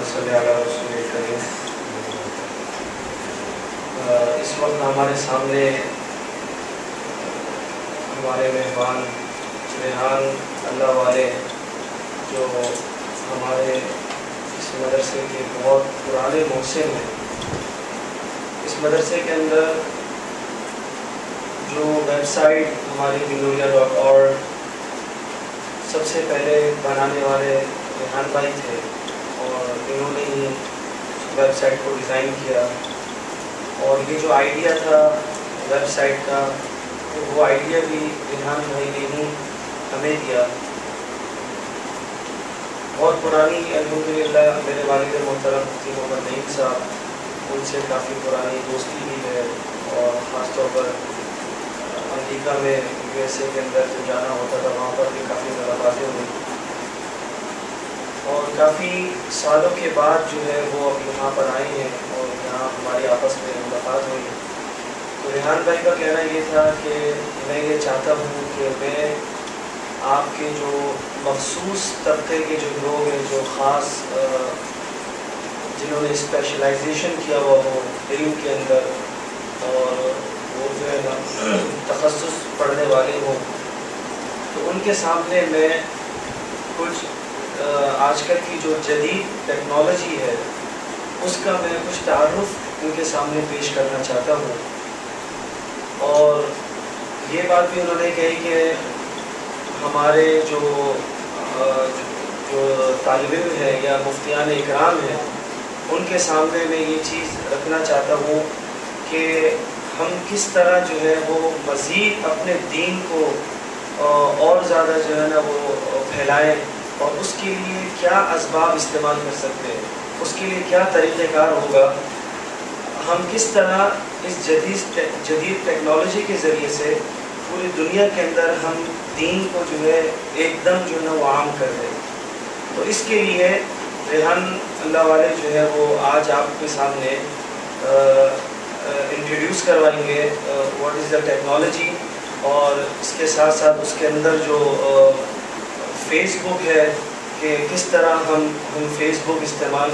صلی علی رسول کریم۔ اس وقت ہمارے سامنے ہمارے مہمان ریحان اللہ والے، جو ہمارے اس مدرسے کے بہت پرانے محسن ہیں۔ اس مدرسے کے اندر جو ویب سائٹ ہماری minuriya.org سب سے پہلے بنانے والے ریحان بھائی تھے، اور انہوں نے ہی ویب سائٹ کو ڈیزائن کیا، اور یہ جو آئیڈیا تھا ویب سائٹ کا، وہ آئیڈیا بھی ریحان بھائی نے ہی ہمیں دیا۔ بہت پرانی الحمدللہ میرے والد محترم مفتی محمد نعیم صاحب، ان سے کافی پرانی دوستی بھی ہے، اور خاص طور پر امریکہ میں USA کے اندر جو جانا ہوتا تھا وہاں پر بھی کافی ملاقاتیں ہوئی، اور کافی سالوں کے بعد جو ہے وہ اب یہاں پر آئے ہیں اور یہاں ہماری آپس میں ملاقات ہوئی۔ تو ریحان بھائی کا کہنا یہ تھا کہ میں یہ چاہتا ہوں کہ میں آپ کے جو مخصوص طبقے کے جو لوگ ہیں، جو خاص جنہوں نے اسپیشلائزیشن کیا ہوا ہو علم کے اندر، اور وہ جو ہے نا تخصص پڑھنے والے ہوں، تو ان کے سامنے میں کچھ آج کل کی جو جدید ٹیکنالوجی ہے اس کا میں کچھ تعارف ان کے سامنے پیش کرنا چاہتا ہوں۔ اور یہ بات بھی انہوں نے کہی کہ ہمارے جو طالب علم ہیں یا مفتیان اکرام ہیں، ان کے سامنے میں یہ چیز رکھنا چاہتا ہوں کہ ہم کس طرح جو ہے وہ مزید اپنے دین کو اور زیادہ جو ہے نا وہ پھیلائیں، اور اس کے لیے کیا اسباب استعمال کر سکتے ہیں، اس کے لیے کیا طریقہ کار ہوگا، ہم کس طرح اس جدید ٹیکنالوجی کے ذریعے سے پوری دنیا کے اندر ہم دین کو جو ہے ایک دم جو ہے نا وہ عام کر دیں۔ تو اس کے لیے ریحان اللہ والے جو ہے وہ آج آپ کے سامنے انٹروڈیوس کروائیں گے واٹ از دا ٹیکنالوجی، اور اس کے ساتھ ساتھ اس کے اندر جو فیس بک ہے کہ کس طرح ہم فیس بک استعمال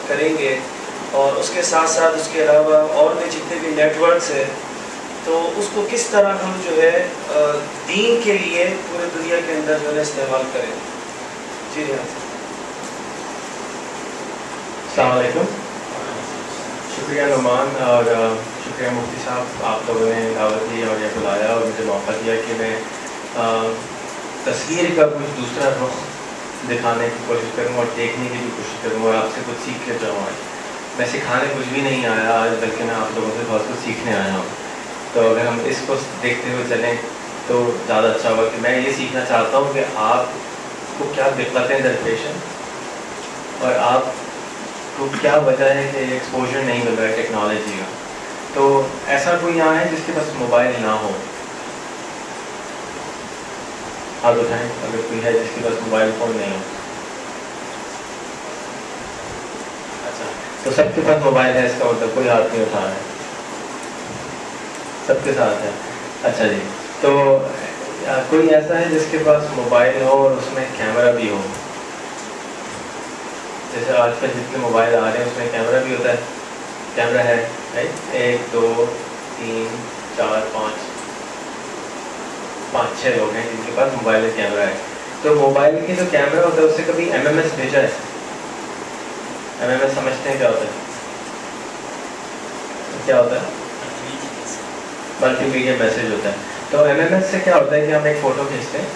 کریں گے، اور اس کے ساتھ ساتھ اس کے علاوہ اور بھی جتنے بھی نیٹ ورکس ہیں، تو اس کو کس طرح ہم جو ہے دین کے لیے پورے دنیا کے اندر جو ہے استعمال کریں۔ جی ہاں، السلام علیکم، شکریہ نعمان، اور شکریہ مفتی صاحب، آپ لوگوں نے دعوت دی اور یہ بلایا اور مجھے موقع دیا کہ میں تصویر کا کچھ دوسرا رخ دکھانے کی کوشش کروں اور دیکھنے کی بھی کوشش کروں، اور آپ سے کچھ سیکھ کے جاؤں۔ میں سکھانے کچھ بھی نہیں آیا آج، بلکہ میں آپ لوگوں سے بہت کچھ سیکھنے آیا ہوں۔ تو اگر ہم اس کو دیکھتے ہوئے چلیں تو زیادہ اچھا ہوگا کہ میں یہ سیکھنا چاہتا ہوں کہ آپ کو کیا دقتیں درپیش ہیں، اور آپ کو کیا وجہ ہے کہ ایکسپوجر نہیں مل رہا ہے ٹیکنالوجی کا۔ تو ایسا کوئی یہاں ہے جس کے پاس موبائل نہ ہو؟ ہاتھ اٹھائیں اگر کوئی ہے جس کے پاس موبائل فون نہیں ہو۔ اچھا، تو سب کے پاس موبائل ہے، اس کا مطلب کوئی ہاتھ نہیں اٹھا رہا ہے، سب کے ساتھ ہے۔ اچھا جی، تو کوئی ایسا ہے جس کے پاس موبائل ہو اور اس میں کیمرہ بھی ہو؟ جیسے آج کل جتنے موبائل آ رہے ہیں اس میں کیمرہ بھی ہوتا ہے، کیمرہ ہے، 1 2 3 4 5 6 لوگ ہیں جن کے پاس موبائل میں کیمرہ ہے۔ تو موبائل کی جو کیمرہ ہوتا ہے اس سے کبھی MMS بھیجا ہے؟ MMS سمجھتے ہیں کیا ہوتا ہے؟ کیا ہوتا ہے؟ ملٹی میڈیا میسج ہوتا ہے۔ تو MMS سے کیا ہوتا ہے کہ ہم ایک فوٹو کھینچتے ہیں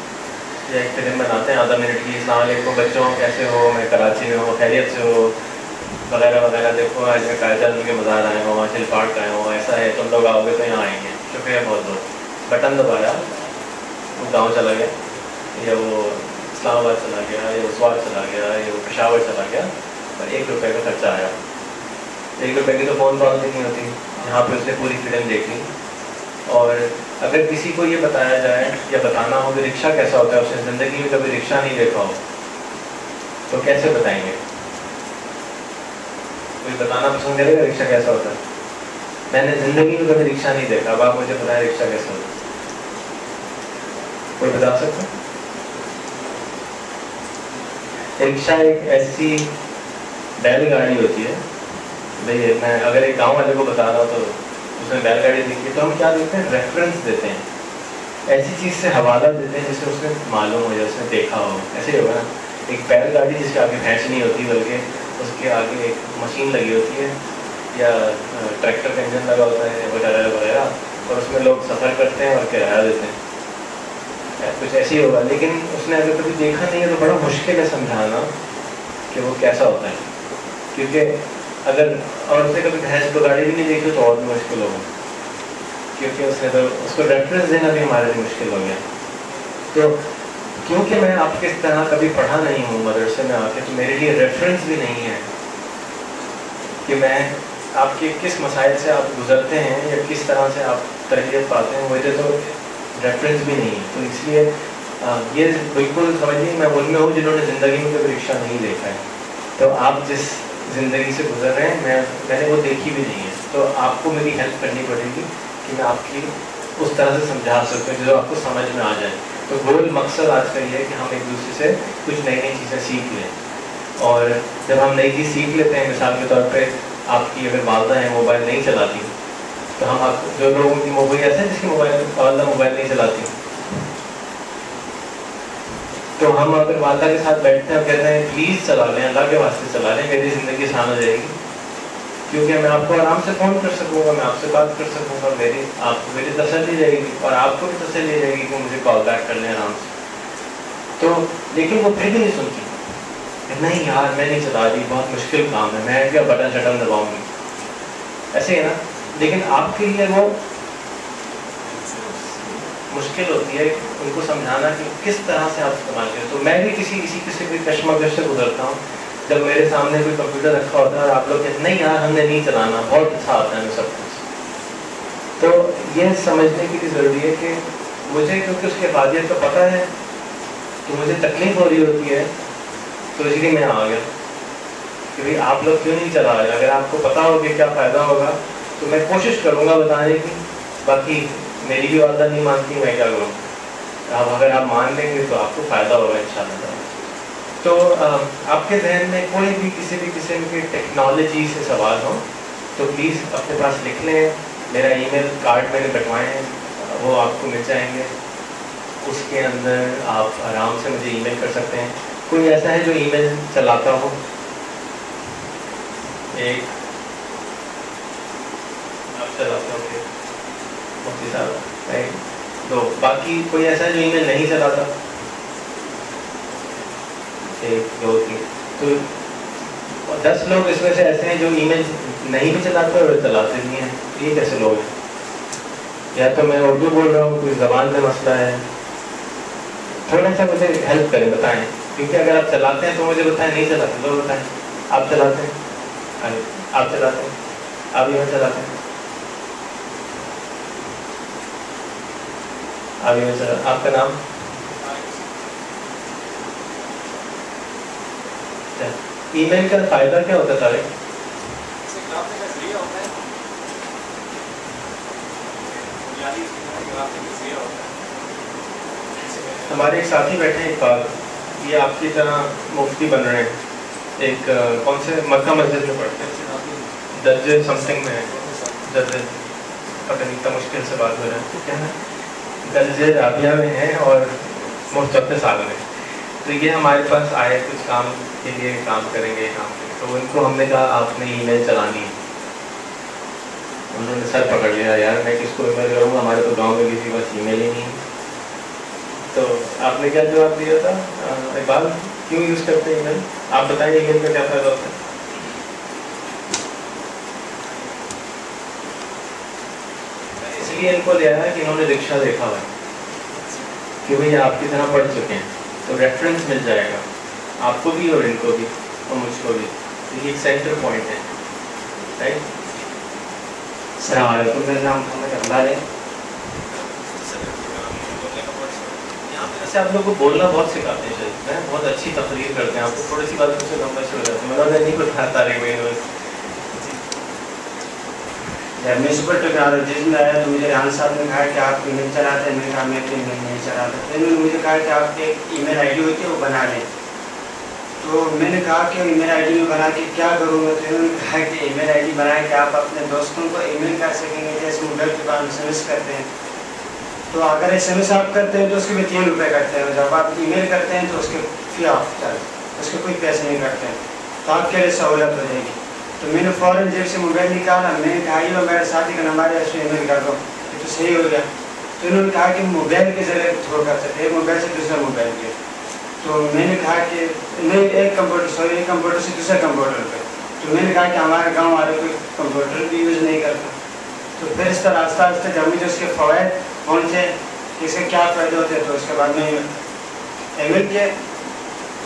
یا ایک فلم بناتے ہیں آدھا منٹ کی، السلام علیکم بچوں کیسے ہو، میں کراچی میں ہوں، خیریت سے ہو، وغیرہ وغیرہ، دیکھو آج میں قائد کے مزار آئے ہوں، چل پارک آئے ہوں، ایسا ہے تم لوگ آؤ گے تو یہاں آئیں گے، شکریہ بہت بہت۔ بٹن دبایا، وہ گاؤں چلا گیا، یا وہ اسلام آباد چلا گیا، یا وہ سوات چلا گیا، یا وہ پشاور چلا گیا، اور 1 روپے کا خرچہ آیا۔ 1 روپے کی تو فون کال بھی نہیں ہوتی، یہاں پہ اس نے پوری فلم دیکھی۔ اور اگر کسی کو یہ بتایا جائے یا بتانا ہو کہ رکشہ کیسا ہوتا ہے، اس نے زندگی میں کبھی رکشہ نہیں دیکھا ہو، تو کیسے بتائیں گے؟ کوئی بتانا پسند کرے گا رکشہ کیسا ہوتا ہے؟ میں نے زندگی میں کبھی رکشہ نہیں دیکھا، اب آپ مجھے بتائیں رکشہ کیسا ہوتا ہے؟ کوئی بتا سکتا ہے؟ رکشہ ایک ایسی بیل گاڑی ہوتی ہے. بھائی میں اگر ایک گاؤں والے کو بتا رہا ہوں تو اس میں بیل گاڑی دیکھی تو ہم کیا دیتے ہیں, ریفرنس دیتے ہیں, ایسی چیز سے حوالہ دیتے ہیں جسے اس نے معلوم ہو یا اس نے دیکھا ہو. ایسے ہی ہوگا نا, ایک بیل گاڑی جس کے آگے بھینس نہیں ہوتی بلکہ اس کے آگے ایک مشین لگی ہوتی ہے یا ٹریکٹر کا انجن لگا ہوتا ہے وغیرہ وغیرہ, اور اس میں لوگ سفر کرتے ہیں اور کرایہ دیتے ہیں, کچھ ایسے ہی ہوگا. لیکن اس نے اگر کبھی دیکھا نہیں ہے تو بڑا مشکل ہے سمجھانا کہ وہ کیسا ہوتا ہے, کیونکہ اگر اور اسے کبھی بھینس کو گاڑی بھی نہیں دیکھی تو اور بھی مشکل ہوگا, کیونکہ اس نے تو اس کو ریفرنس دینا بھی ہمارے لیے مشکل ہو گیا. تو کیونکہ میں آپ کے طرح کبھی پڑھا نہیں ہوں مدرسے میں آ کے, تو میرے لیے ریفرنس بھی نہیں ہے کہ میں آپ کے کس مسائل سے آپ گزرتے ہیں یا کس طرح سے آپ تربیت پاتے ہیں, مجھے تو ریفرنس بھی نہیں ہے. تو اس لیے یہ بالکل سمجھیے میں ان میں ہوں جنہوں نے زندگی میں کبھی رکشہ نہیں دیکھا ہے. تو آپ جس زندگی سے گزر رہے ہیں میں نے وہ دیکھی بھی نہیں ہے, تو آپ کو میری ہیلپ کرنی پڑے گی کہ میں آپ کی اس طرح سے سمجھا سکوں جو آپ کو سمجھ میں آ جائے. تو گول مقصد آج کا یہ ہے کہ ہم ایک دوسرے سے کچھ نئی نئی چیزیں سیکھ لیں, اور جب ہم نئی چیز سیکھ لیتے ہیں, مثال کے طور پہ آپ کی اگر والدہ ہیں موبائل نہیں چلاتی, تو ہم آپ جو لوگوں کی موبائل ایسے ہیں جس کی والدہ موبائل نہیں چلاتی, تو ہم اگر والدہ کے ساتھ بیٹھتے ہیں اور کہتے ہیں پلیز چلا لیں, اللہ کے واسطے چلا لیں, میری زندگی آسان ہو جائے گی, کیونکہ میں آپ کو آرام سے فون کر سکوں گا, میں آپ سے بات کر سکوں گا, میری تسلی رہے گی اور آپ کو بھی تسلی رہے گی کہ مجھے کال بیک کر لیں آرام سے. تو لیکن وہ پھر بھی نہیں سنتی, نہیں یار میں نہیں چلا رہی, بہت مشکل کام ہے, میں کیا بٹن شٹن دباؤں گی, ایسے ہے نا. لیکن آپ کے لیے وہ مشکل ہوتی ہے ان کو سمجھانا کہ کس طرح سے آپ استعمال کریں. تو میں بھی کسی بھی کشمکش سے گزرتا ہوں جب میرے سامنے کوئی کمپیوٹر رکھا ہوتا ہے اور آپ لوگ کہتے ہیں نہیں یار ہم نے نہیں چلانا, بہت اچھا آتا ہے ہمیں سب کچھ. تو یہ سمجھنے کی بھی ضروری ہے کہ مجھے کیونکہ اس کی افادیت کا پتہ ہے تو مجھے تکلیف ہو رہی ہوتی ہے, تو اسی لیے میں آ گیا کہ بھائی آپ لوگ کیوں نہیں چلا رہے. اگر آپ کو پتہ ہو کہ کیا فائدہ ہوگا تو میں کوشش کروں گا بتانے کی, باقی میری بھی والدہ نہیں مانتی, میں کیا کروں. اب اگر آپ مان لیں گے تو آپ کو فائدہ ہوگا انشاءاللہ. تو آپ کے ذہن میں کوئی بھی کسی بھی قسم کی ٹیکنالوجی سے سوال ہو تو پلیز اپنے پاس لکھ لیں. میرا ای میل کارڈ میں نے بٹوائے ہیں, وہ آپ کو مل جائیں گے, اس کے اندر آپ آرام سے مجھے ای میل کر سکتے ہیں. کوئی ایسا ہے جو ای میل چلاتا ہو؟ ایک آپ چلاتے ہو کہ مفتی صاحب, ایک دو, باقی کوئی ایسا ہے جو ای میل نہیں چلاتا؟ ایک دو تین, تو 10 لوگ اس میں سے ایسے ہیں جو ای میل نہیں بھی چلاتے اور چلاتے نہیں ہیں. یہ کیسے لوگ ہیں؟ یا تو میں اردو بول رہا ہوں, کوئی زبان میں مسئلہ ہے, تھوڑا سا مجھے ہیلپ کریں, بتائیں. کیونکہ اگر آپ چلاتے ہیں تو مجھے بتائیں, نہیں چلاتے تو بتائیں. آپ چلاتے ہیں, آپ چلاتے ہیں, آپ یہاں چلاتے ہیں, آپ یہاں چلاتے. آپ کا نام؟ ای میل کا فائدہ کیا ہوتا ہے طارق؟ ہمارے ایک ساتھی بیٹھے ہیں اقبال, یہ آپ کی طرح مفتی بن رہے ہیں, ایک کون سے مکہ مسجد میں پڑھتے ہیں, درجے سم تھنگ میں ہے, درجے پتہ نہیں اتنا مشکل سے بات ہو رہا ہے, کیا ہے درجے رابعہ میں ہیں اور مفت 4 سال میں. تو یہ ہمارے پاس آئے کچھ کام کے لیے, کام کریں گے کام کے, تو ان کو ہم نے کہا آپ نے ای میل چلانی ہے. انہوں نے سر پکڑ لیا, یار میں کس کو ای میل کروں گا, ہمارے تو گاؤں میں کسی کے پاس ای میل ہی نہیں ہے. تو آپ نے کیا جواب دیا تھا اقبال, کیوں یوز کرتے ہیں ای میل؟ آپ بتائیں ای میل کا کیا فائدہ ہوتا ہے؟ اس لیے ان کو لے آیا کہ انہوں نے رکشہ دیکھا ہوا ہے کہ بھائی آپ کی طرح پڑھ چکے ہیں, تو ریفرنس مل جائے گا آپ کو بھی اور ان کو بھی اور مجھ کو بھی. یہ ایک سینٹر پوائنٹ ہے, رائٹ. السلام علیکم, میرا نام محمد اقبال ہے. ایسے آپ لوگ کو بولنا بہت سکھاتے ہیں, شاید بہت اچھی تقریر کرتے ہیں, آپ کو تھوڑی سی بات سے لمبا شروع ہو جاتے ہیں. میں نہیں بتاتا رہے گا. جب میں سپر ٹیکنالوجیز میں آیا تو مجھے ریحان صاحب نے کہا کہ آپ ای میل چلاتے ہیں, میں نے کہا میں ای میل نہیں چلاتا. پھر انہوں نے مجھے کہا کہ آپ کی ایک ای میل آئی ڈی ہوتی ہے وہ بنا لیں. تو میں نے کہا کہ ای میل آئی ڈی میں بنا کے کیا کروں میں، تو انہوں نے کہا کہ ای میل آئی ڈی بنائیں کہ آپ اپنے دوستوں کو ای میل کر سکیں گے، جیسے موبائل کے بعد ایس ایم ایس کرتے ہیں، تو اگر ایس ایم ایس آپ کرتے ہیں تو اس کے بھی 3 روپے کٹتے ہیں، جب آپ ای میل کرتے ہیں تو اس کے فی آف چارج، اس کے کوئی پیسے نہیں کٹتے ہیں، تو آپ کے لیے سہولت ہو جائے گی۔ تو میں نے فوراً جیب سے موبائل نکالا، میں نے کہا یہ میرے ساتھی کا نمبر ہے، اس میں ای میل کر دو، یہ تو صحیح ہو گیا۔ تو انہوں نے کہا کہ موبائل کے ذریعے تھرو کر سکتے ہیں، ایک موبائل سے دوسرا موبائل پہ، تو میں نے کہا کہ نہیں، ایک کمپیوٹر سے دوسرے کمپیوٹر پہ، تو میں نے کہا کہ ہمارے گاؤں والے کوئی کمپیوٹر بھی یوز نہیں کرتا، تو پھر اس طرح آہستہ آہستہ جب مجھے اس کے فوائد پہنچے کہ اس کے کیا فائدے ہوتے ہیں، تو اس کے بعد میں ای میل کے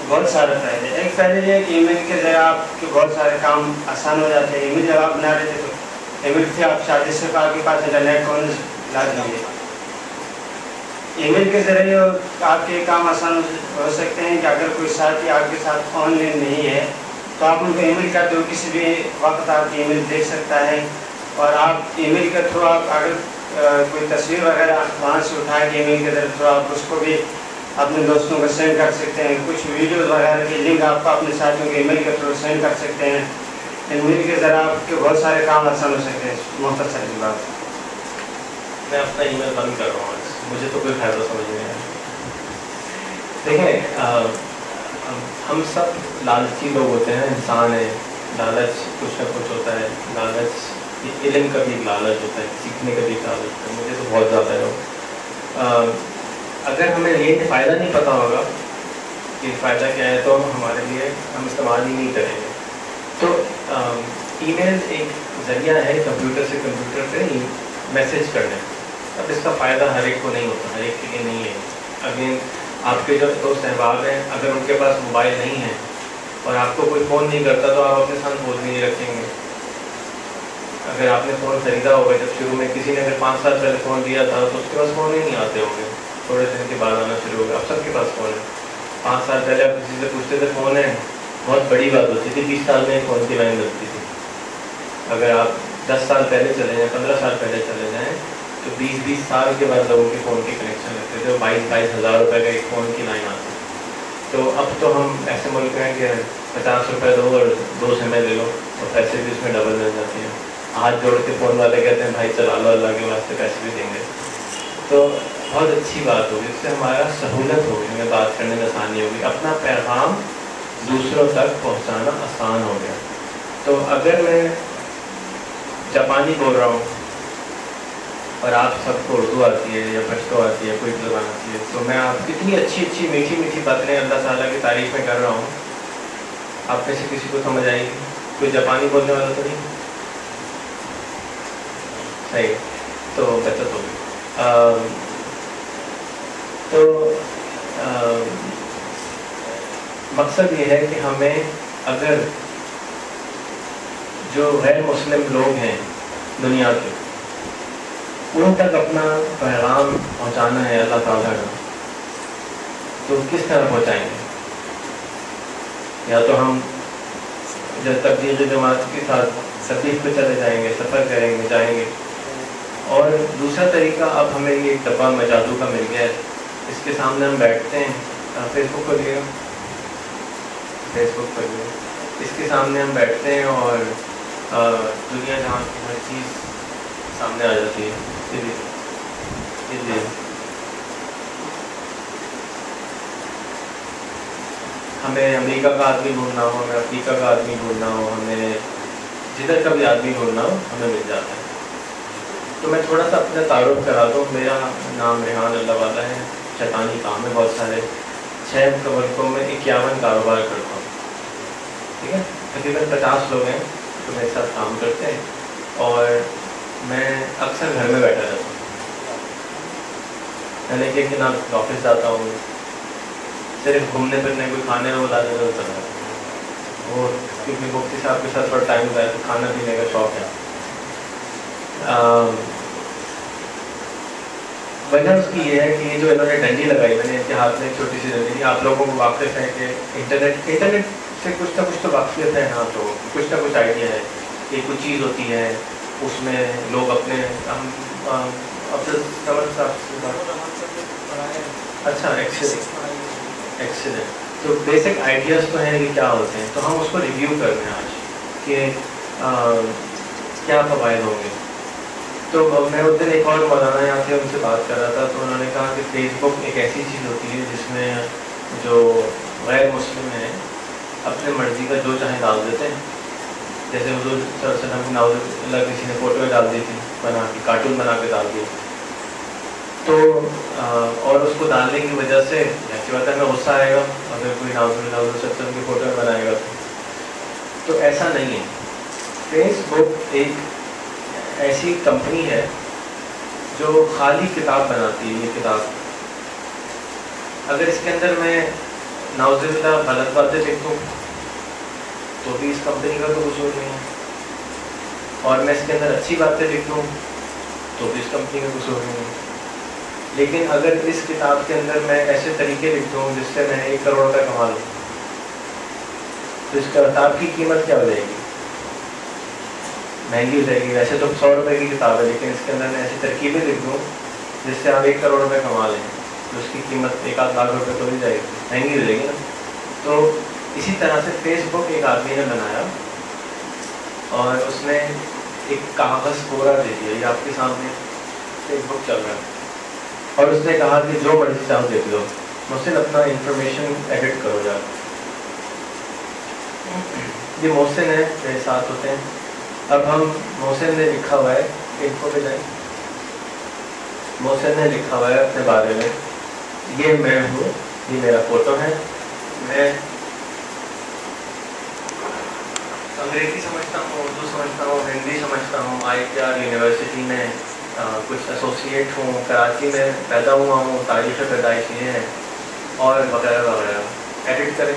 بہت سارے فائدے، ایک فائدہ یہ ہے کہ ای میل کے ذریعے آپ کے بہت سارے کام آسان ہو جاتے ہیں۔ ای میل جب آپ بنا رہے تھے تو ای میل سے آپ شاید صرف آپ کے پاس انٹرنیٹ کون لازمی ہے، ای میل کے ذریعے آپ کے کام آسان ہو سکتے ہیں کہ اگر کوئی ساتھی آپ کے ساتھ آن لائن نہیں ہے تو آپ ان کو ای میل کرتے ہو، کسی بھی وقت آپ کی ای میل دیکھ سکتا ہے، اور آپ ای میل کے تھرو آپ اگر کوئی تصویر وغیرہ وہاں سے اٹھا کے ای میل کے تھرو آپ اس کو بھی اپنے دوستوں کو سینڈ کر سکتے ہیں، کچھ ویڈیوز وغیرہ کی لنک آپ اپنے ساتھیوں کے ای میل کے تھرو سینڈ کر سکتے ہیں، ای میل کے ذریعے آپ کے بہت سارے کام آسان ہو سکتے ہیں۔ مختصر سی بات، میں اپنا ای میل بند کر رہا ہوں، مجھے تو کوئی فائدہ سمجھ نہیں آیا۔ دیکھیں ہم سب لالچی لوگ ہوتے ہیں، انسان ہیں، لالچ کچھ نہ کچھ ہوتا ہے، لالچ علم کا بھی ایک لالچ ہوتا ہے، سیکھنے کا بھی ایک لالچ ہوتا ہے، مجھے تو بہت زیادہ ہے۔ اگر ہمیں یہ فائدہ نہیں پتہ ہوگا کہ فائدہ کیا ہے تو ہمارے لیے ہم استعمال ہی نہیں کریں گے۔ تو ای میل ایک ذریعہ ہے کمپیوٹر سے کمپیوٹر پہ میسیج کرنے، اب اس کا فائدہ ہر ایک کو نہیں ہوتا، ہر ایک کے لیے نہیں ہے۔ اگین آپ کے جو دوست احباب ہیں، اگر ان کے پاس موبائل نہیں ہے اور آپ کو کوئی فون نہیں کرتا تو آپ اپنے ساتھ فون بھی نہیں رکھیں گے۔ اگر آپ نے فون خریدا ہوگا جب شروع میں، کسی نے اگر 5 سال پہلے فون دیا تھا تو اس کے پاس فون ہی نہیں آتے ہوں گے، تھوڑے دن کے بعد آنا شروع ہوگا۔ اب سب کے پاس فون ہے۔ 5 سال پہلے آپ کسی سے پوچھتے تھے فون ہے، بہت بڑی بات ہوتی تھی، 20 سال میں فون کی لائن لگتی تھی۔ اگر آپ 10 سال پہلے چلے جائیں، 15 سال پہلے چلے جائیں تو 20 سال کے بعد لوگوں کے فون کے کنیکشن لگتے تھے، 22 ہزار روپے کا ایک فون کی لائن آتی۔ تو اب تو ہم ایسے ملک ہیں کہ 50 روپے دو اور 2 سمیں لے لو، اور پیسے بھی اس میں ڈبل مل جاتی ہیں۔ ہاتھ جوڑ کے فون والے کہتے ہیں بھائی چلا لو، اللہ کے واسطے پیسے بھی دیں گے۔ تو بہت اچھی بات ہوگی، اس سے ہمارا سہولت ہوگی، ہمیں بات کرنے میں آسانی ہوگی، اپنا پیغام دوسروں تک پہنچانا آسان ہو گیا۔ تو اگر میں جاپانی بول رہا ہوں اور آپ سب کو اردو آتی ہے یا پشتو آتی ہے، کوئی زبان آتی ہے، تو میں آپ کتنی اچھی اچھی میٹھی میٹھی باتیں اللہ تعالیٰ کی تعریف میں کر رہا ہوں، آپ میں سے کسی کو سمجھ آئے گی؟ کوئی جاپانی بولنے والا تو نہیں؟ صحیح، تو بچت ہوگی۔ تو مقصد یہ ہے کہ ہمیں اگر جو غیر مسلم لوگ ہیں دنیا کے، ان تک اپنا پیغام پہنچانا ہے اللہ تعالیٰ کا، تو کس طرح پہنچائیں گے؟ یا تو ہم جو تبلیغی جماعت کے ساتھ تبلیغ پہ چلے جائیں گے، سفر کریں گے، جائیں گے، اور دوسرا طریقہ اب ہمیں یہ ایک ڈبہ میں جادو کا مل گیا ہے، اس کے سامنے ہم بیٹھتے ہیں، فیس بک کر لیے گا، فیس بک کر لیے، اس کے سامنے ہم بیٹھتے ہیں اور دنیا جہاں کی ہر چیز سامنے آ جاتی ہے۔ ہمیں امریکہ کا آدمی ڈھونڈنا ہو، ہمیں افریقہ کا آدمی ڈھونڈنا ہو، ہمیں جدھر کا بھی آدمی ڈھونڈنا ہو، ہمیں مل جاتا ہے۔ تو میں تھوڑا سا اپنا تعارف کرا دوں، میرا نام ریحان اللہ والا ہے، شیطانی کام ہے بہت سارے، 6 ملکوں میں 51 کاروبار کرتا ہوں، ٹھیک ہے، تقریباً 50 لوگ ہیں جو میرے ساتھ کام کرتے ہیں، اور میں اکثر گھر میں بیٹھا رہتا ہوں، یعنی کہ نہ آفس جاتا ہوں، صرف گھومنے پھرنے کوئی کھانے میں بتا دیتا ہوتا ہے وہ، کیونکہ مفتی صاحب کے ساتھ تھوڑا ٹائم ہوتا ہے تو کھانا پینے کا شوق ہے۔ وجہ اس کی یہ ہے کہ یہ جو انہوں نے ڈنڈی لگائی، میں نے ان کے ہاتھ میں ایک چھوٹی سی ڈنڈی، آپ لوگوں کو واقف ہے کہ انٹرنیٹ سے کچھ نہ کچھ تو واقفیت ہے، ہاں، تو کچھ نہ کچھ آئیڈیا ہے کہ کچھ چیز ہوتی ہے، اس میں لوگ اپنے اچھا ایکسیڈنٹ، تو بیسک آئیڈیاز تو ہیں کہ کیا ہوتے ہیں، تو ہم اس کو ریویو کر رہے ہیں آج کہ کیا فوائد ہوں گے. تو میں اس دن ایک اور مولانا یہاں سے ان سے بات کر رہا تھا، تو انہوں نے کہا کہ فیس بک ایک ایسی چیز ہوتی ہے جس میں جو غیر مسلم ہیں اپنے مرضی کا جو چاہیں ڈال دیتے ہیں. جیسے حضور صلی اللہ علیہ وسلم کی نعوذ اللہ کسی نے فوٹو ڈال دی تھی بنا کے، کارٹون بنا کے ڈال دی، تو اور اس کو ڈالنے کی وجہ سے ایسی بات ہے میں غصہ آئے گا اگر کوئی نعوذ اللہ صلی اللہ علیہ وسلم کی فوٹو بنائے گا تو ایسا نہیں ہے. فیس بک ایک ایسی کمپنی ہے جو خالی کتاب بناتی ہے. یہ کتاب اگر اس کے اندر میں نعوذ باللہ غلط باتیں لکھوں تو بھی اس کمپنی کا کوئی قصور نہیں ہے، اور میں اس کے اندر اچھی باتیں لکھوں تو بھی اس کمپنی کا قصور نہیں ہے. لیکن اگر اس کتاب کے اندر میں ایسے طریقے لکھ دوں جس سے میں 1 کروڑ روپے کما لوں تو اس کتاب کی قیمت کیا ہو جائے گی؟ مہنگی ہو جائے گی. ویسے تو 100 روپے کی کتاب ہے، لیکن اس کے اندر میں ایسی ترکیبیں لکھ دوں جس سے آپ 1 کروڑ روپے کما لیں تو اس کی قیمت 1 آدھ لاکھ روپے تو ہو جائے گی، مہنگی ہو جائے گی نا. تو اسی طرح سے فیس بک ایک آدمی نے بنایا اور اس نے ایک کاغذ پورا دے دیا، یہ آپ کے سامنے فیس بک چل رہا ہے، اور اس نے کہا کہ جو مرضی چاہو دیکھ لو، محسن اپنا انفارمیشن ایڈٹ کرو جا. یہ محسن ہے میرے ساتھ ہوتے ہیں. اب ہم محسن نے لکھا ہوا ہے، انفو پہ جائیں. محسن نے لکھا ہوا ہے اپنے بارے میں، یہ میں ہوں، یہ میرا فوٹو ہے، میں انگریزی سمجھتا ہوں، اردو سمجھتا ہوں، ہندی سمجھتا ہوں، IITR یونیورسٹی میں کچھ ایسوسیٹ ہوں، کراچی میں پیدا ہوا ہوں، تاریخ پیدائش یہ ہے، اور وغیرہ وغیرہ. ایڈٹ کریں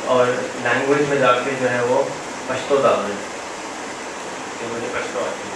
اور لینگویج میں جا کے جو ہے وہ پشتو ڈال دیں کہ مجھے پشتو آتی ہے.